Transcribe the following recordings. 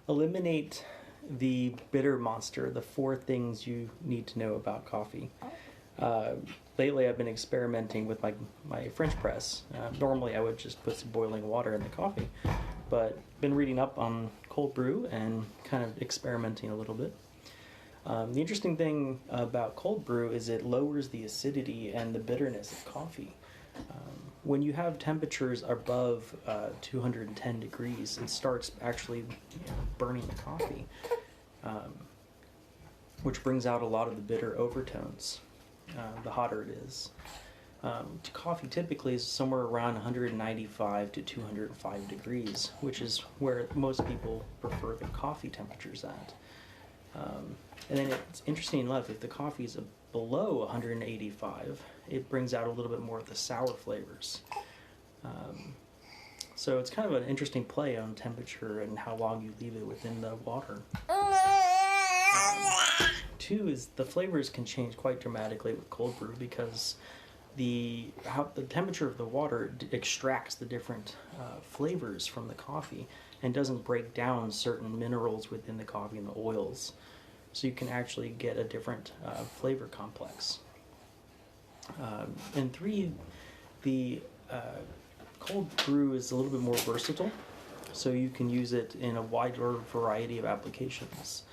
Eliminate the bitter monster, the 4 things you need to know about coffee. Uh, Lately, I've been experimenting with my French press. Normally, I would just put some boiling water in the coffee, but been reading up on cold brew and kind of experimenting a little bit. The interesting thing about cold brew is it lowers the acidity and the bitterness of coffee. When you have temperatures above 210 degrees, it starts actually burning the coffee, which brings out a lot of the bitter overtones. The hotter it is. Coffee typically is somewhere around 195 to 205 degrees, which is where most people prefer the coffee temperatures at. And then it's interesting enough, if the coffee is below 185, it brings out a little bit more of the sour flavors. So it's kind of an interesting play on temperature and how long you leave it within the water. Two is the flavors can change quite dramatically with cold brew because the temperature of the water extracts the different flavors from the coffee and doesn't break down certain minerals within the coffee and the oils. So you can actually get a different flavor complex. And three, the cold brew is a little bit more versatile, so you can use it in a wider variety of applications,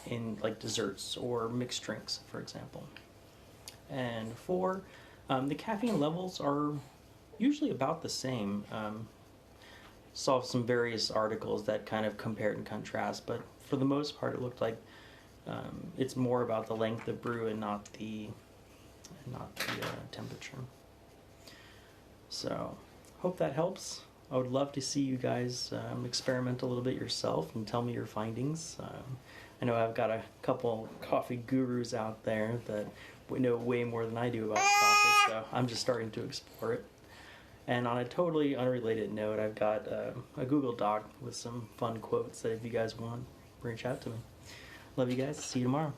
in like desserts or mixed drinks, for example. And four, the caffeine levels are usually about the same. Saw some various articles that kind of compared and contrast, but for the most part, it looked like it's more about the length of brew and not the temperature. So, hope that helps. I would love to see you guys experiment a little bit yourself and tell me your findings. I know I've got a couple coffee gurus out there that know way more than I do about coffee, so I'm just starting to explore it. And on a totally unrelated note, I've got a Google Doc with some fun quotes that if you guys want, reach out to me. Love you guys. See you tomorrow.